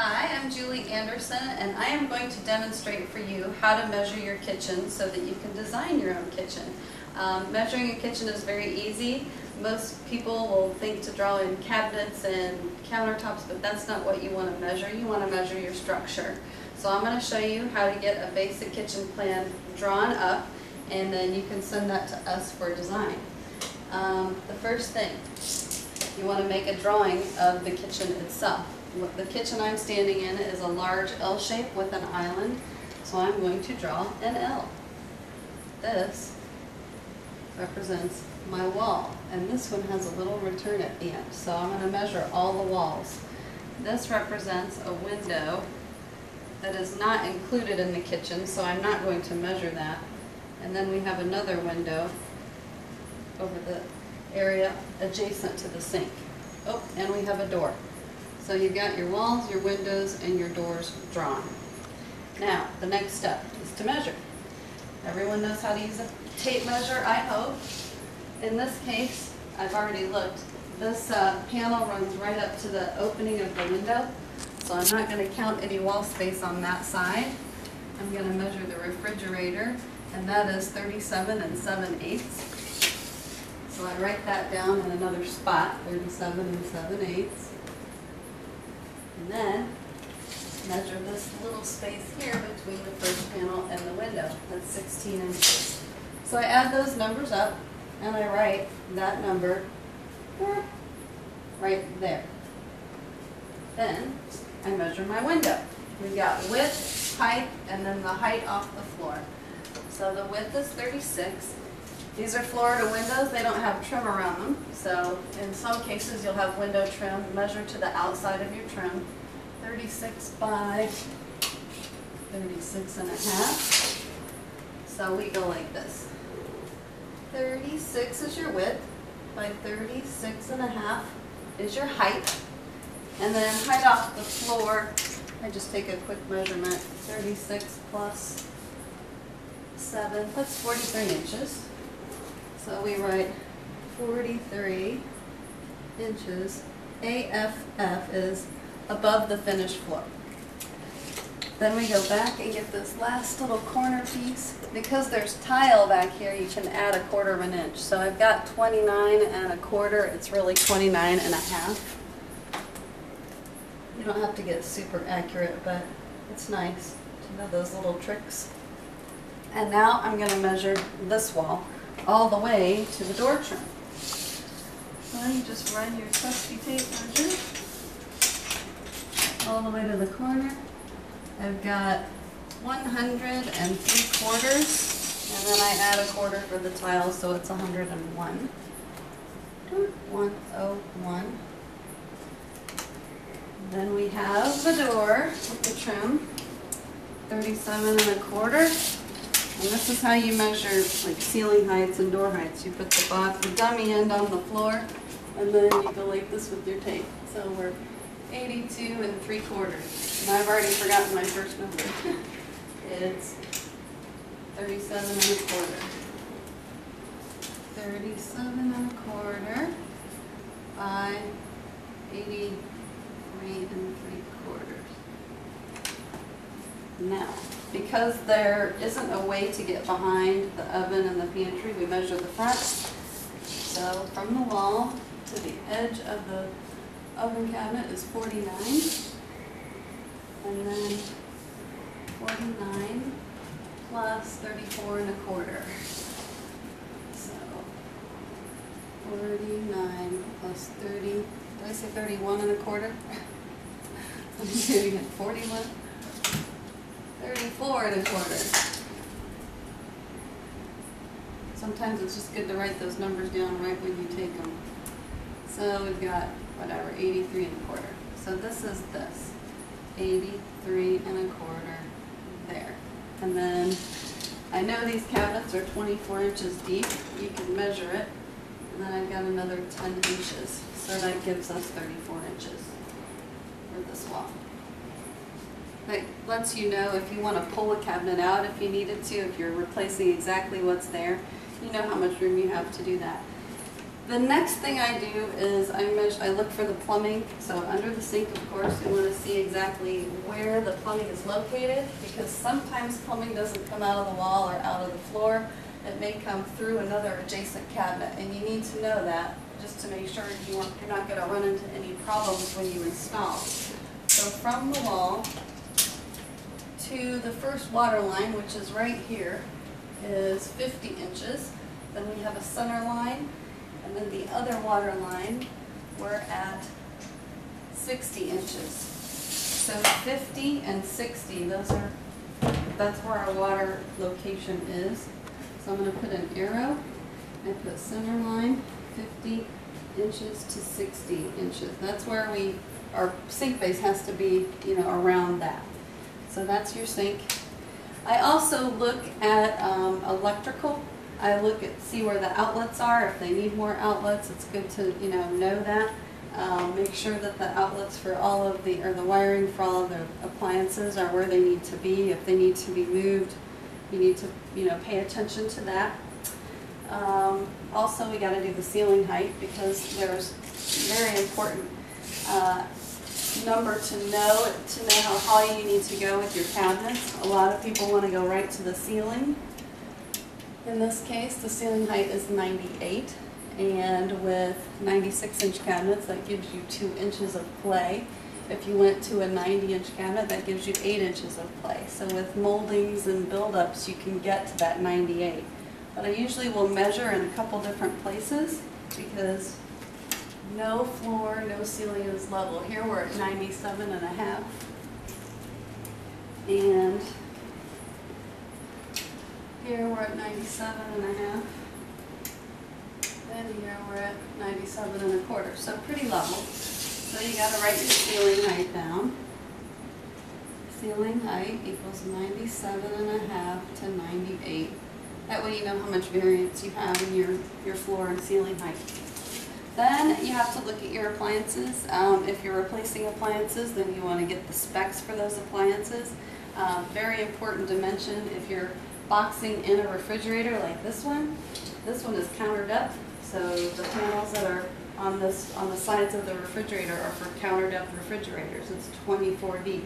Hi, I'm Julie Anderson, and I am going to demonstrate for you how to measure your kitchen so that you can design your own kitchen. Measuring a kitchen is very easy. Most people will think to draw in cabinets and countertops, but that's not what you want to measure. You want to measure your structure. So I'm going to show you how to get a basic kitchen plan drawn up, and then you can send that to us for design. The first thing, you want to make a drawing of the kitchen itself. The kitchen I'm standing in is a large L shape with an island, so I'm going to draw an L. This represents my wall, and this one has a little return at the end, so I'm going to measure all the walls. This represents a window that is not included in the kitchen, so I'm not going to measure that. And then we have another window over the area adjacent to the sink. Oh, and we have a door. So you've got your walls, your windows, and your doors drawn. Now, the next step is to measure. Everyone knows how to use a tape measure, I hope. In this case, I've already looked. This panel runs right up to the opening of the window, so I'm not going to count any wall space on that side. I'm going to measure the refrigerator, and that is 37 7/8. So I write that down in another spot, 37 7/8. And then measure this little space here between the first panel and the window. That's 16 inches. So I add those numbers up and I write that number right there. Then I measure my window. We've got width, height, and then the height off the floor. So the width is 36. These are Florida windows. They don't have trim around them. So in some cases you'll have window trim. Measure to the outside of your trim. 36 by 36 and a half. So we go like this. 36 is your width by 36 and a half is your height. And then height off the floor, I just take a quick measurement. 36 plus 7, that's 43 inches. So we write 43 inches. AFF is above the finished floor. Then we go back and get this last little corner piece. Because there's tile back here, you can add 1/4 of an inch. So I've got 29 1/4. It's really 29 and a half. You don't have to get super accurate, but it's nice to know those little tricks. And now I'm going to measure this wall all the way to the door trim. So you just run your trusty tape measure all the way to the corner. I've got 103/4, and then I add 1/4 for the tile, so it's 101. 101. Then we have the door with the trim, 37 1/4. And this is how you measure like ceiling heights and door heights. You put the dummy end on the floor, and then you go like this with your tape. So we're 82 3/4. And I've already forgotten my first number. It's 37 1/4. 37 1/4 by 83 3/4. Now, because there isn't a way to get behind the oven and the pantry, we measure the front. So from the wall to the edge of the oven cabinet is 49. And then 49 plus 34 1/4. So 49 plus 30, did I say 31 1/4? Let me do it again. 41. 34 1/4. Sometimes it's just good to write those numbers down right when you take them. So we've got, whatever, 83 1/4. So this is this. 83 1/4 there. And then, I know these cabinets are 24 inches deep. You can measure it. And then I've got another 10 inches. So that gives us 34 inches for this wall. That lets you know if you want to pull a cabinet out if you needed to, if you're replacing exactly what's there, you know how much room you have to do that. The next thing I do is I look for the plumbing. So under the sink, of course, you want to see exactly where the plumbing is located, because sometimes plumbing doesn't come out of the wall or out of the floor. It may come through another adjacent cabinet, and you need to know that just to make sure you're not going to run into any problems when you install. So from the wall to the first water line, which is right here, is 50 inches. Then we have a center line. And then the other water line, we're at 60 inches. So 50 and 60, that's where our water location is. So I'm going to put an arrow and put center line, 50 inches to 60 inches. That's where our sink base has to be, around that. So that's your sink. I also look at electrical. I see where the outlets are. If they need more outlets, it's good to know that. Make sure that the outlets for the wiring for all of the appliances are where they need to be. If they need to be moved, you need to pay attention to that. Also, we got to do the ceiling height, because there's very important number to know how high you need to go with your cabinets. A lot of people want to go right to the ceiling. In this case, the ceiling height is 98, and with 96-inch cabinets, that gives you 2 inches of play. If you went to a 90-inch cabinet, that gives you 8 inches of play. So with moldings and buildups, you can get to that 98. But I usually will measure in a couple different places, because no floor, no ceiling is level. Here we're at 97.5. And here we're at 97.5. And here we're at 97.25. So pretty level. So you got to write your ceiling height down. Ceiling height equals 97.5 to 98. That way you know how much variance you have in your floor and ceiling height. Then you have to look at your appliances. If you're replacing appliances, then you want to get the specs for those appliances. Very important to mention, if you're boxing in a refrigerator like this one is countered up. So the panels that are on the sides of the refrigerator are for counter depth refrigerators. It's 24 deep.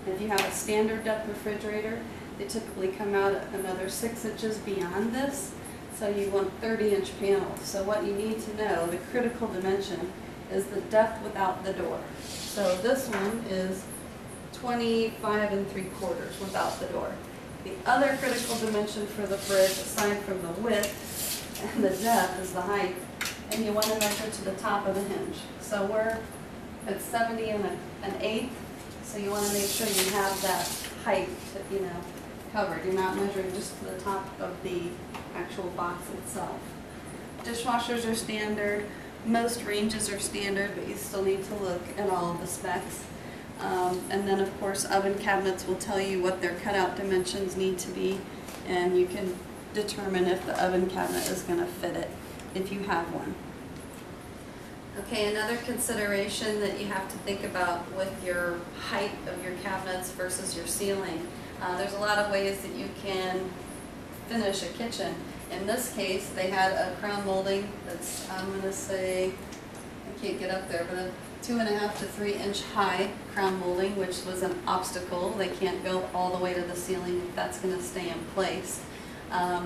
If you have a standard depth refrigerator, they typically come out another 6 inches beyond this. So you want 30-inch panels. So what you need to know, the critical dimension, is the depth without the door. So this one is 25 3/4 without the door. The other critical dimension for the fridge, aside from the width and the depth, is the height. And you want to measure to the top of the hinge. So we're at 70 1/8. So you want to make sure you have that height, covered. You're not measuring just to the top of the actual box itself. Dishwashers are standard. Most ranges are standard, but you still need to look at all of the specs. And then, of course, oven cabinets will tell you what their cutout dimensions need to be, and you can determine if the oven cabinet is going to fit it, if you have one. Okay, another consideration that you have to think about with your height of your cabinets versus your ceiling. There's a lot of ways that you can finish a kitchen. In this case, they had a crown molding that's, I'm going to say, I can't get up there, but a 2.5 to 3 inch high crown molding, which was an obstacle. They can't go all the way to the ceiling if that's going to stay in place.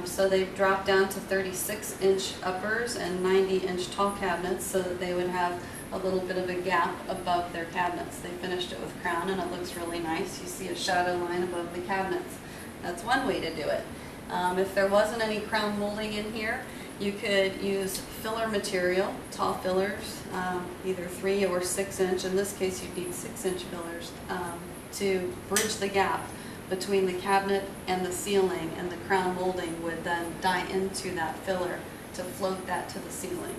So they've dropped down to 36-inch uppers and 90-inch tall cabinets so that they would have a little bit of a gap above their cabinets. They finished it with crown and it looks really nice. You see a shadow line above the cabinets. That's one way to do it. If there wasn't any crown molding in here, you could use filler material, tall fillers, either 3 or 6 inch. In this case, you'd need 6 inch fillers to bridge the gap between the cabinet and the ceiling, and the crown molding would then die into that filler to float that to the ceiling.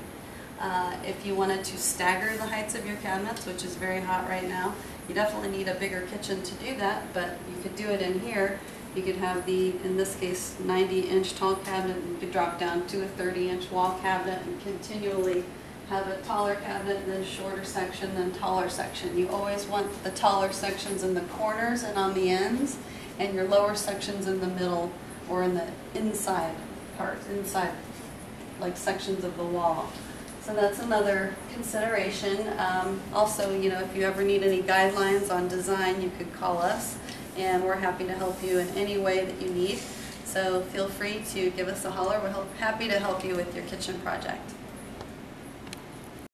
If you wanted to stagger the heights of your cabinets, which is very hot right now, you definitely need a bigger kitchen to do that, but you could do it in here. You could have in this case, 90-inch tall cabinet, and you could drop down to a 30-inch wall cabinet and continually have a taller cabinet, then shorter section, then taller section. You always want the taller sections in the corners and on the ends, and your lower sections in the middle or in the inside parts, like sections of the wall. So that's another consideration. Also, you know, if you ever need any guidelines on design, you could call us, and we're happy to help you in any way that you need. So feel free to give us a holler. We're happy to help you with your kitchen project.